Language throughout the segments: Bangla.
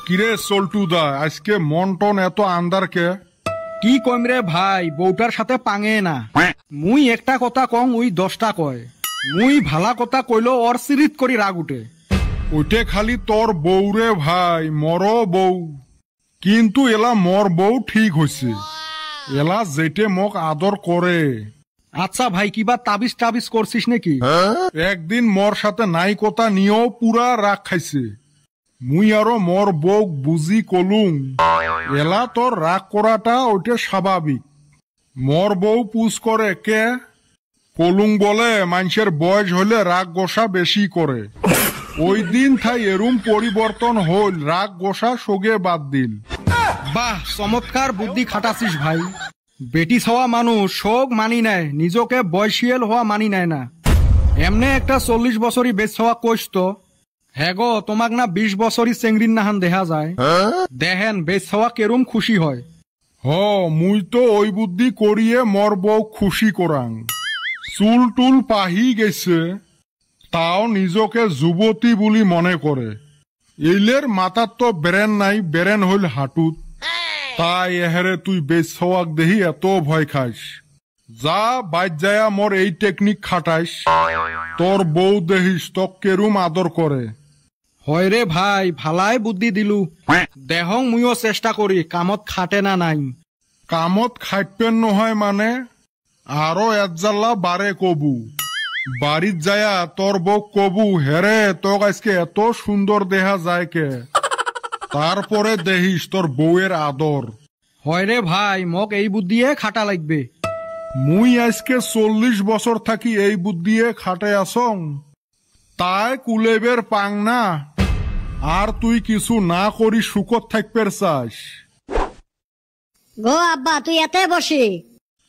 কিরে সল্টুদা, আজকে মন টন এত আন্দার কে? কি কইম রে ভাই, বউটার সাথে পাঙে না। মুই একটা কথা কং, উই 10টা কয়। মুই ভালা কথা কইলো ওর সিরিত করি রাগ উঠে। ওইটে খালি তোর বউ রে ভাই, মর বউ। কিন্তু এলা মর বউ ঠিক হইছে, এলা যেটে মোক আদর করে। আচ্ছা ভাই, কিবা তাবিজ টাবিজ করছিস নাকি? একদিন মোর সাথে নাই কথা নিয়েও পুরা রাগ খাইছে। মুই আরো মোর বউ বুঝি কলুম, এলা তোর রাগ করাটা ওইটা স্বাভাবিক। মোর বউ পুজ করে কে কলুং বলে মানুষের বয়স হলে রাগ গোসা বেশি করে। ওই দিন থাই এরুম পরিবর্তন হল, রাগ গোসা সোগে বাদ দিল। বাহ, চমৎকার বুদ্ধি খাটাছিস ভাই। বেটি হওয়া মানুষ শোক মানি নেয়, নিজকে বয়সিয়াল হওয়া মানি নেয় না। এমনে একটা 40 বছরই বেচ হওয়া কোষ তো। হ্যাঁ গো, তোমাক না 20 বছরই চেংড়ির নাহান দেখা যায়। দেখেন বেচ হওয়া কেরম খুশি হয়। মুই তো ওই বুদ্ধি করিয়ে মর বউ খুশি করাং। চুল টুল পাহি গেছে, তাও নিজকে যুবতী বলি মনে করে। এইলের মাথার তো বেরেন নাই, বেরেন হইল হাঁটুত। তাই এহেরে তুই বেচ হওয়াক দেহি এত ভয় খাস। যা বাইর যায়া মোর এই টেকনিক খাটাইস, তোর বউ দেহিস তক কেরুম আদর করে। হয় রে ভাই, ভালাই বুদ্ধি দিলু। দেহং মুইও চেষ্টা করি, কামত খাটে না নাই। কামত খাইপেন নহয় মানে আরো একজাল্লা বারে কবু। বাড়িত যায়া তোর বউ কবু, হেরে তোক আজকে এত সুন্দর দেহা যায় কে। তারপরে দেহিস তোর বউয়ের আদর। হয় রে ভাই, মোক এই বুদ্ধিয়ে খাটা লাগবে। মুই আজকে 40 বছর থাকি এই বুদ্ধিয়ে খাটে আসং, তাই কুলেবের পাং না। আর তুই কিছু না করি সুখত থাকপের চাস। গো আব্বা, তুই এতে বসি।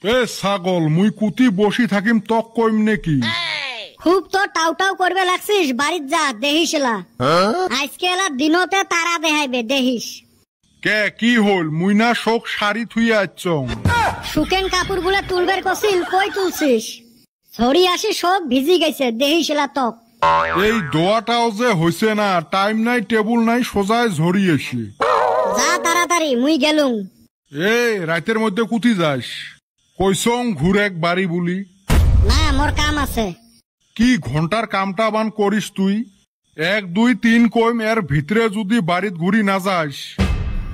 এ ছাগল, মুই কুতি বসি থাকিম তক কইম নেকি? খুব তো টাউ টাউ করবে লাগছিস, বাড়িত যা দেহিস এলা। আজকে এলা দিনতে তারা দেখাইবে, দেহিস। কে কি হল? মুই না শোক শাড়ি থুই আচ্ছং। শুকেন কাপড় গুলা তুলবের কছিল, কই তুলছিস? ছড়ি আসি সব ভিজি গেছে, দেহিস এলা তক। এই দোয়াটাও যে হইছে না, টাইম নাই টেবুল নাই, সোজায় ঝরিয়েছি। যা তাড়াতাড়ি, মুই গেলুম। রাতের মধ্যে কুতি যাস? কইসং ঘুরেক বাড়ি বলি। না, মোর কাম আছে। কি ঘন্টার কামটা বান করিস তুই? 1 2 3 কইম, এর ভিতরে যদি বাড়িত ঘুরি না যাস।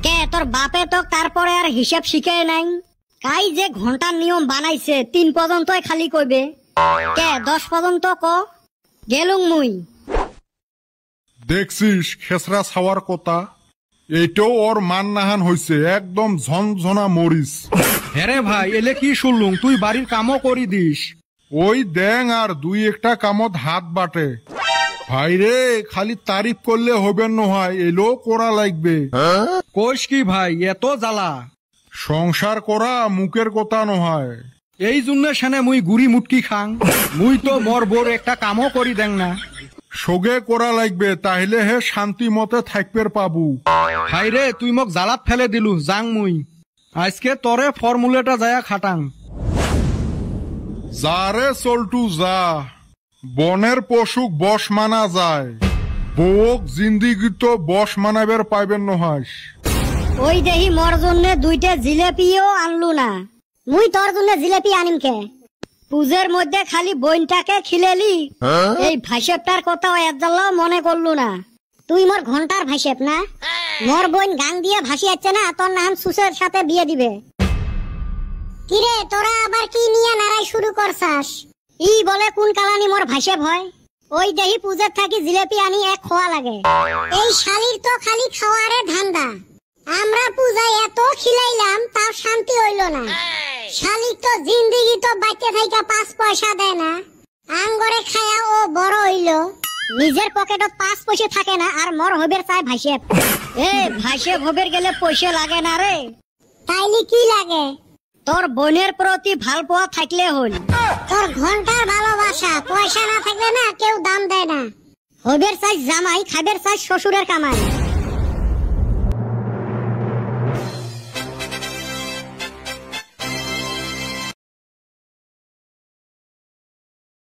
কে তোর বাপে তো তারপরে আর হিসাব শিখে নাই? কাই যে ঘন্টার নিয়ম বানাইছে, 3 পর্যন্তই খালি কইবে। কে 10 পর্যন্ত ক। গেলুম মুই। দেখছিস খেসরা ছাওয়ার কথা, এইটাও ওর মান নাহান হইছে, একদম ঝনঝনা মরিস। হ্যাঁ ভাই, এলে কি শুনলুম, তুই বাড়ির কামও করি দিস। ওই দেং আর 2-1টা কামত হাত বাটে। ভাই রে, খালি তারিফ করলে হবেন নহয়, এলো করা লাগবে। কোষ কি ভাই, এত জ্বালা? সংসার করা মুখের কথা নহয়। এই জন্য সেনে মুই গুড়ি মুটকি খাং। মুই তো মোর বোর একটা কামও করি দেং না। সোগে করা লাগবে, তাহলে হে শান্তি মতে থাকবে পাবু। ভাই রে, তুই মোক জ্বালাত ফেলে দিলু, যাং মুই। আজকে তরে ফর্মুলাটা যায়া খাটাং। যারে চলটু যা, বনের পশুক বশ মানা যায়, বউক জিন্দিগি তো বশ মানাবের পাইবেন নহাস। ওই দেহি মোর জন্য 2টা জিলেপিও আনলু না। মুই তোর জন্য জিলেপি আনিম কে? পূজের মধ্যে খালি বইনটাকে খিলেলি, এই ভাইসেপটার কথা একজাল্লাও মনে করলু না। তুই মোর ঘন্টার ভাইসেপ না? মোর বোন গাং দিয়ে ভাসি যাচ্ছে না, তোর নাম সুসের সাথে বিয়ে দিবে। কিরে, তোরা আবার কি নিয়ে নাড়াই শুরু করছাস? ই বলে কোন কালানি মোর ভাইসেপ হয়? ওই দেহি পূজার থাকি জিলেপি আনি এক খোয়া লাগে। এই শালির তো খালি খাওয়ারে ধান্দা। আমরা পূজায় এত খিলাইলাম, তাও শান্তি হইল না। শালিক তো জিন্দিগি তো বাইতে থাইকা 5 পয়সা দেয় না, আঙ্গরে খায়া ও বড় হইল। নিজের পকেটত 5 পয়সা থাকে না, আর মর হবের চাই ভাইসেপ। ভাইসেপ হবের গেলে পয়সা লাগে না রে। তাইলে কি লাগে? তোর বোনের প্রতি ভাল পাওয়া থাকলে হল। তোর ঘন্টার ভালোবাসা, পয়সা না থাকলে না কেউ দাম দেয় না। হবের চাই জামাই, খাবের চাই শ্বশুরের কামাই।